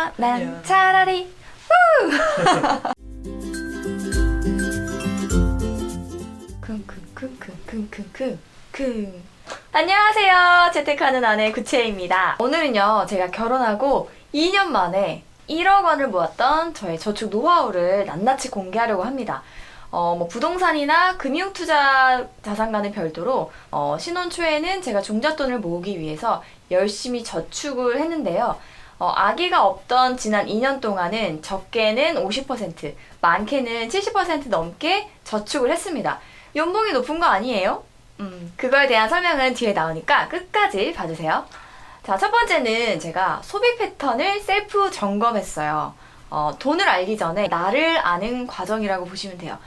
안녕, 난 차라리 킁킁킁킁킁킁킁. 안녕하세요, 재테크하는 아내 구채입니다. 오늘은요, 제가 결혼하고 2년 만에 1억 원을 모았던 저의 저축 노하우를 낱낱이 공개하려고 합니다. 부동산이나 금융투자 자산과는 별도로 신혼 초에는 제가 종잣돈을 모으기 위해서 열심히 저축을 했는데요. 아기가 없던 지난 2년 동안은 적게는 50%, 많게는 70% 넘게 저축을 했습니다. 연봉이 높은 거 아니에요? 그거에 대한 설명은 뒤에 나오니까 끝까지 봐주세요. 자, 첫 번째는 제가 소비 패턴을 셀프 점검했어요. 돈을 알기 전에 나를 아는 과정이라고 보시면 돼요.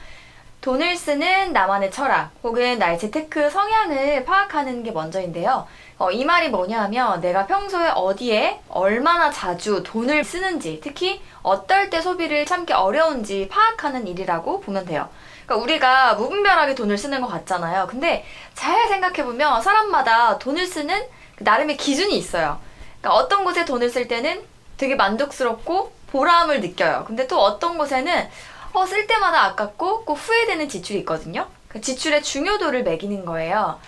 돈을 쓰는 나만의 철학 혹은 나의 재테크 성향을 파악하는 게 먼저인데요. 이 말이 뭐냐면 내가 평소에 어디에 얼마나 자주 돈을 쓰는지, 특히 어떨 때 소비를 참기 어려운지 파악하는 일이라고 보면 돼요. 그러니까 우리가 무분별하게 돈을 쓰는 것 같잖아요. 근데 잘 생각해보면 사람마다 돈을 쓰는 나름의 기준이 있어요. 그러니까 어떤 곳에 돈을 쓸 때는 되게 만족스럽고 보람을 느껴요. 근데 또 어떤 곳에는 쓸 때마다 아깝고 꼭 후회되는 지출이 있거든요. 그 지출의 중요도를 매기는 거예요.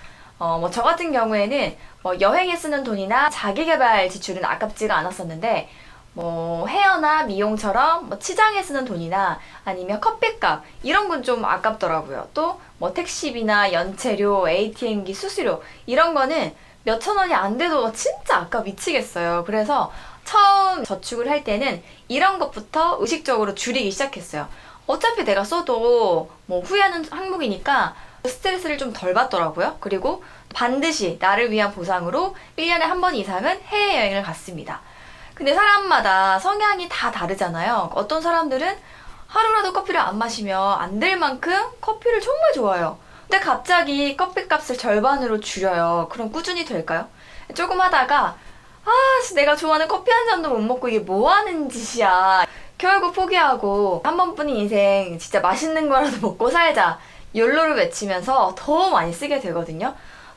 저 같은 경우에는 여행에 쓰는 돈이나 자기계발 지출은 아깝지가 않았었는데 헤어나 미용처럼 치장에 쓰는 돈이나 아니면 커피값 이런 건 좀 아깝더라고요. 또 택시비나 연체료, ATM기 수수료 이런 거는 몇천 원이 안 돼도 진짜 아까 미치겠어요. 그래서 처음 저축을 할 때는 이런 것부터 의식적으로 줄이기 시작했어요. 어차피 내가 써도 후회하는 항목이니까 스트레스를 좀 덜 받더라고요. 그리고 반드시 나를 위한 보상으로 1년에 한 번 이상은 해외여행을 갔습니다. 근데 사람마다 성향이 다 다르잖아요. 어떤 사람들은 하루라도 커피를 안 마시면 안 될 만큼 커피를 정말 좋아해요. 근데 갑자기 커피값을 절반으로 줄여요. 그럼 꾸준히 될까요? 조금 하다가 내가 좋아하는 커피 한 잔도 못 먹고 이게 뭐 하는 짓이야. 결국 포기하고 한 번뿐인 인생 진짜 맛있는 거라도 먹고 살자. 욜로를 외치면서 더 많이 쓰게 되거든요.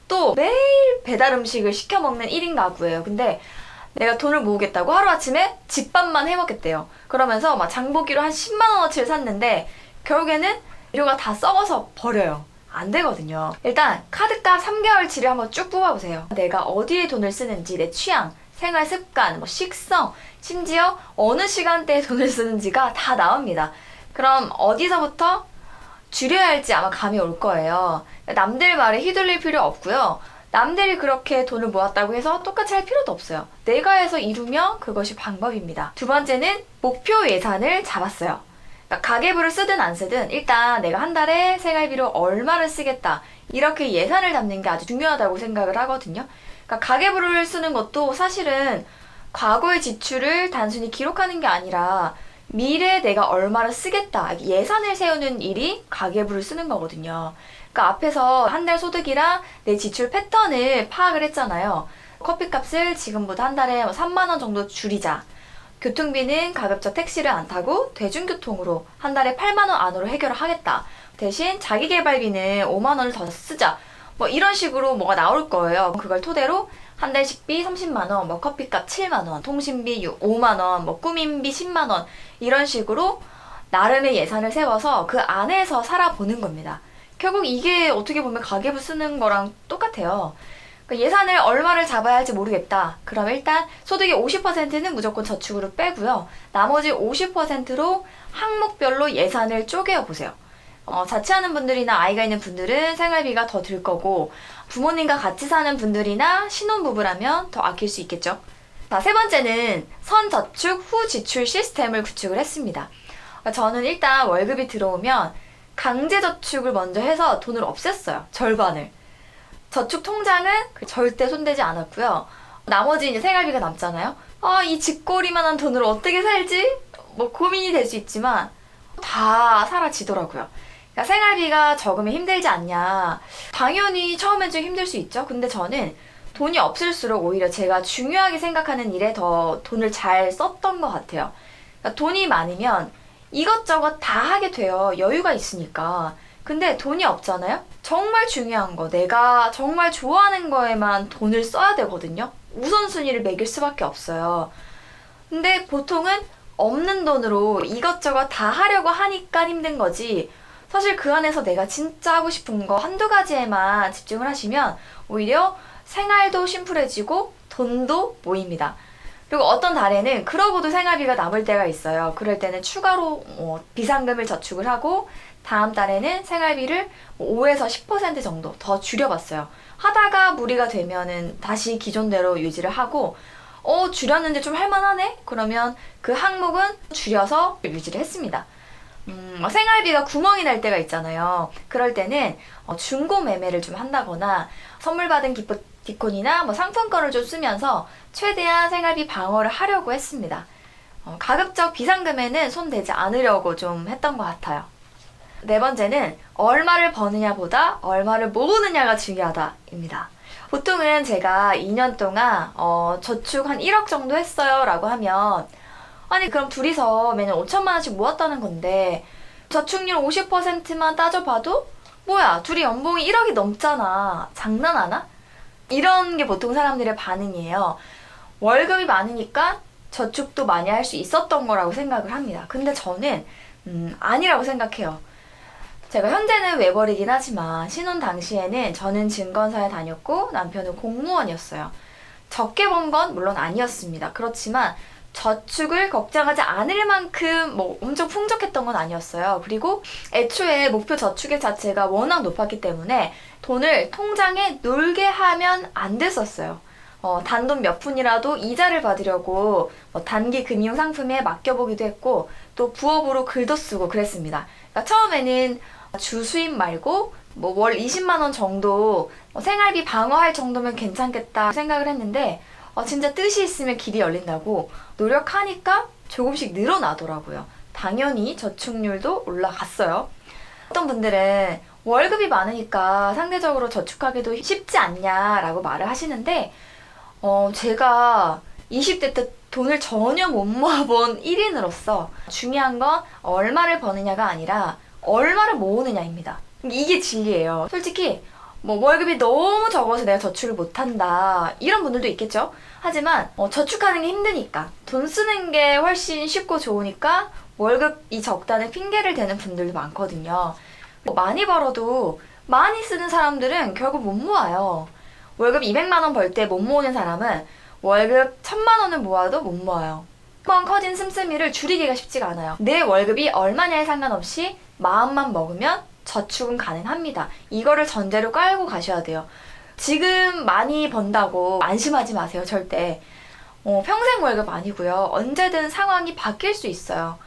또 매일 배달 음식을 시켜 먹는 1인 가구예요. 근데 내가 돈을 모으겠다고 하루아침에 집밥만 해 먹겠대요. 그러면서 장보기로 한 10만 원어치를 샀는데 결국에는 재료가 다 썩어서 버려요. 안 되거든요. 일단 카드값 3개월치를 한번 쭉 뽑아보세요. 내가 어디에 돈을 쓰는지, 내 취향, 생활 습관, 식성, 심지어 어느 시간대에 돈을 쓰는지가 다 나옵니다. 그럼 어디서부터 줄여야 할지 아마 감이 올 거예요. 남들 말에 휘둘릴 필요 없고요. 남들이 그렇게 돈을 모았다고 해서 똑같이 할 필요도 없어요. 내가 해서 이루면 그것이 방법입니다. 두 번째는 목표 예산을 잡았어요. 그러니까 가계부를 쓰든 안 쓰든 일단 내가 한 달에 생활비로 얼마를 쓰겠다. 이렇게 예산을 잡는 게 아주 중요하다고 생각을 하거든요. 그러니까 가계부를 쓰는 것도 사실은 과거의 지출을 단순히 기록하는 게 아니라 미래에 내가 얼마를 쓰겠다. 예산을 세우는 일이 가계부를 쓰는 거거든요. 그러니까 앞에서 한 달 소득이랑 내 지출 패턴을 파악을 했잖아요. 커피값을 지금부터 한 달에 3만 원 정도 줄이자. 교통비는 가급적 택시를 안 타고 대중교통으로 한 달에 8만 원 안으로 해결을 하겠다. 대신 자기계발비는 5만 원을 더 쓰자. 이런 식으로 뭐가 나올 거예요. 그걸 토대로 한 달 식비 30만 원, 커피값 7만 원, 통신비 5만 원, 꾸민비 10만 원 이런 식으로 나름의 예산을 세워서 그 안에서 살아보는 겁니다. 결국 이게 어떻게 보면 가계부 쓰는 거랑 똑같아요. 그러니까 예산을 얼마를 잡아야 할지 모르겠다. 그럼 일단 소득의 50%는 무조건 저축으로 빼고요. 나머지 50%로 항목별로 예산을 쪼개어 보세요. 자취하는 분들이나 아이가 있는 분들은 생활비가 더 들 거고 부모님과 같이 사는 분들이나 신혼부부라면 더 아낄 수 있겠죠. 자, 세 번째는 선저축 후 지출 시스템을 구축을 했습니다. 저는 일단 월급이 들어오면 강제저축을 먼저 해서 돈을 없앴어요. 절반을. 저축 통장은 절대 손대지 않았고요. 나머지 이제 생활비가 남잖아요. 이 집꼬리만한 돈으로 어떻게 살지? 고민이 될 수 있지만 다 사라지더라고요. 그러니까 생활비가 적으면 힘들지 않냐. 당연히 처음엔 좀 힘들 수 있죠. 근데 저는 돈이 없을수록 오히려 제가 중요하게 생각하는 일에 더 돈을 잘 썼던 것 같아요. 그러니까 돈이 많으면 이것저것 다 하게 돼요. 여유가 있으니까. 근데 돈이 없잖아요? 정말 중요한 거, 내가 정말 좋아하는 거에만 돈을 써야 되거든요. 우선순위를 매길 수밖에 없어요. 근데 보통은 없는 돈으로 이것저것 다 하려고 하니까 힘든 거지. 사실 그 안에서 내가 진짜 하고 싶은 거 한두 가지에만 집중을 하시면 오히려 생활도 심플해지고 돈도 모입니다. 그리고 어떤 달에는 그러고도 생활비가 남을 때가 있어요. 그럴 때는 추가로 비상금을 저축을 하고 다음 달에는 생활비를 5에서 10% 정도 더 줄여봤어요. 하다가 무리가 되면은 다시 기존대로 유지를 하고 줄였는데 좀 할만하네? 그러면 그 항목은 줄여서 유지를 했습니다. 생활비가 구멍이 날 때가 있잖아요. 그럴 때는 중고 매매를 좀 한다거나 선물 받은 기프티콘이나 상품권을 좀 쓰면서 최대한 생활비 방어를 하려고 했습니다. 가급적 비상금에는 손대지 않으려고 좀 했던 것 같아요. 네 번째는 얼마를 버느냐보다 얼마를 모으느냐가 중요하다입니다. 보통은 제가 2년 동안 저축 한 1억 정도 했어요 라고 하면 아니 그럼 둘이서 매년 5천만 원씩 모았다는 건데 저축률 50%만 따져봐도 뭐야 둘이 연봉이 1억이 넘잖아. 장난하나? 이런 게 보통 사람들의 반응이에요. 월급이 많으니까 저축도 많이 할 수 있었던 거라고 생각을 합니다. 근데 저는 아니라고 생각해요. 제가 현재는 외벌이긴 하지만 신혼 당시에는 저는 증권사에 다녔고 남편은 공무원이었어요. 적게 번 건 물론 아니었습니다. 그렇지만 저축을 걱정하지 않을 만큼 엄청 풍족했던 건 아니었어요. 그리고 애초에 목표 저축액 자체가 워낙 높았기 때문에 돈을 통장에 놀게 하면 안 됐었어요. 단돈 몇 푼이라도 이자를 받으려고 단기 금융 상품에 맡겨보기도 했고 또 부업으로 글도 쓰고 그랬습니다. 그러니까 처음에는 주 수입 말고 월 20만 원 정도 생활비 방어할 정도면 괜찮겠다 생각을 했는데 진짜 뜻이 있으면 길이 열린다고 노력하니까 조금씩 늘어나더라고요. 당연히 저축률도 올라갔어요. 어떤 분들은 월급이 많으니까 상대적으로 저축하기도 쉽지 않냐라고 말을 하시는데 제가 20대 때 돈을 전혀 못 모아본 1인으로서 중요한 건 얼마를 버느냐가 아니라 얼마를 모으느냐입니다. 이게 진리예요. 솔직히 월급이 너무 적어서 내가 저축을 못한다 이런 분들도 있겠죠. 하지만 저축하는 게 힘드니까 돈 쓰는 게 훨씬 쉽고 좋으니까 월급이 적다는 핑계를 대는 분들도 많거든요. 많이 벌어도 많이 쓰는 사람들은 결국 못 모아요. 월급 200만 원 벌 때 못 모으는 사람은 월급 1000만 원을 모아도 못 모아요. 한번 커진 씀씀이를 줄이기가 쉽지가 않아요. 내 월급이 얼마냐에 상관없이 마음만 먹으면 저축은 가능합니다. 이거를 전제로 깔고 가셔야 돼요. 지금 많이 번다고 안심하지 마세요. 절대. 평생 월급 아니고요. 언제든 상황이 바뀔 수 있어요.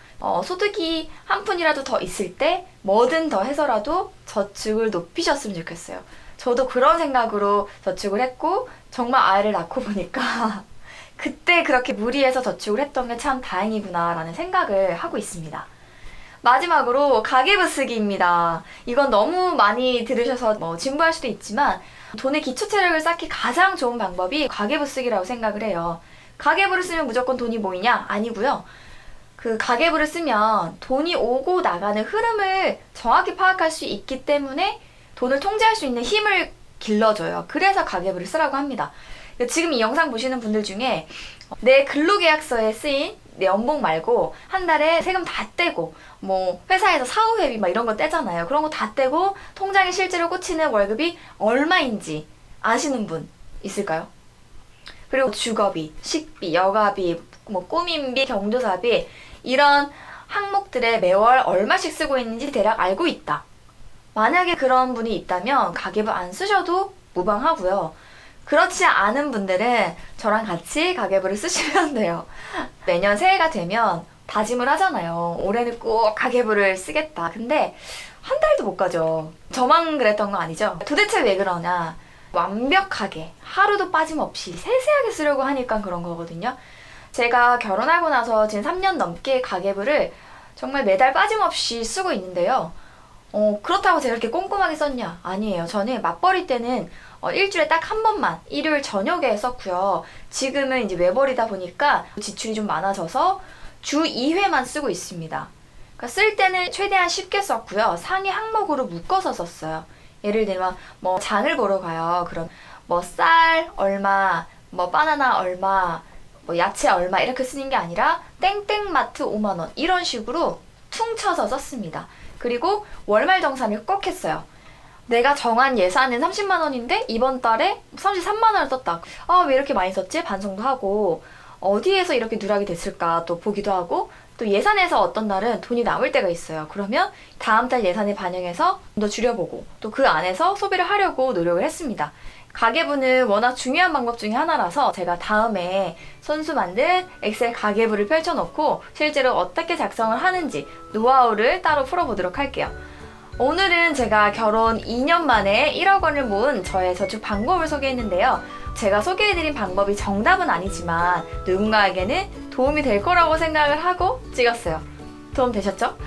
소득이 한 푼이라도 더 있을 때 뭐든 더 해서라도 저축을 높이셨으면 좋겠어요. 저도 그런 생각으로 저축을 했고 정말 아이를 낳고 보니까 그때 그렇게 무리해서 저축을 했던 게 참 다행이구나 라는 생각을 하고 있습니다. 마지막으로 가계부 쓰기입니다. 이건 너무 많이 들으셔서 진부할 수도 있지만 돈의 기초 체력을 쌓기 가장 좋은 방법이 가계부 쓰기라고 생각을 해요. 가계부를 쓰면 무조건 돈이 모이냐? 아니고요. 그 가계부를 쓰면 돈이 오고 나가는 흐름을 정확히 파악할 수 있기 때문에 돈을 통제할 수 있는 힘을 길러줘요. 그래서 가계부를 쓰라고 합니다. 지금 이 영상 보시는 분들 중에 내 근로계약서에 쓰인 내 연봉 말고 한 달에 세금 다 떼고 회사에서 사후회비 이런 거 떼잖아요. 그런 거 다 떼고 통장에 실제로 꽂히는 월급이 얼마인지 아시는 분 있을까요? 그리고 주거비, 식비, 여가비, 꾸민비, 경조사비 이런 항목들에 매월 얼마씩 쓰고 있는지 대략 알고 있다. 만약에 그런 분이 있다면 가계부 안 쓰셔도 무방하고요. 그렇지 않은 분들은 저랑 같이 가계부를 쓰시면 돼요. 매년 새해가 되면 다짐을 하잖아요. 올해는 꼭 가계부를 쓰겠다. 근데 한 달도 못 가죠. 저만 그랬던 거 아니죠? 도대체 왜 그러냐? 완벽하게 하루도 빠짐없이 세세하게 쓰려고 하니까 그런 거거든요. 제가 결혼하고 나서 지금 3년 넘게 가계부를 정말 매달 빠짐없이 쓰고 있는데요. 그렇다고 제가 이렇게 꼼꼼하게 썼냐? 아니에요. 저는 맞벌이 때는 일주일에 딱 한 번만 일요일 저녁에 썼고요. 지금은 이제 외벌이다 보니까 지출이 좀 많아져서 주 2회만 쓰고 있습니다. 그러니까 쓸 때는 최대한 쉽게 썼고요. 상위 항목으로 묶어서 썼어요. 예를 들면 장을 보러 가요. 그럼 쌀 얼마, 바나나 얼마, 뭐 야채 얼마 이렇게 쓰는 게 아니라 땡땡마트 5만 원 이런 식으로 퉁쳐서 썼습니다. 그리고 월말 정산을 꼭 했어요. 내가 정한 예산은 30만 원인데 이번 달에 33만 원을 썼다. 아, 왜 이렇게 많이 썼지? 반성도 하고 어디에서 이렇게 누락이 됐을까 또 보기도 하고 또 예산에서 어떤 날은 돈이 남을 때가 있어요. 그러면 다음 달 예산에 반영해서 좀 더 줄여보고 또 그 안에서 소비를 하려고 노력을 했습니다. 가계부는 워낙 중요한 방법 중에 하나라서 제가 다음에 손수 만든 엑셀 가계부를 펼쳐놓고 실제로 어떻게 작성을 하는지 노하우를 따로 풀어보도록 할게요. 오늘은 제가 결혼 2년 만에 1억 원을 모은 저의 저축 방법을 소개했는데요. 제가 소개해드린 방법이 정답은 아니지만 누군가에게는 도움이 될 거라고 생각을 하고 찍었어요. 도움 되셨죠?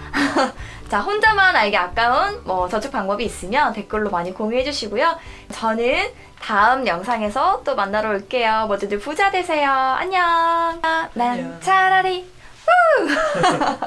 자, 혼자만 알기 아까운 저축 방법이 있으면 댓글로 많이 공유해 주시고요. 저는 다음 영상에서 또 만나러 올게요. 모두들 부자 되세요. 안녕. 난 차라리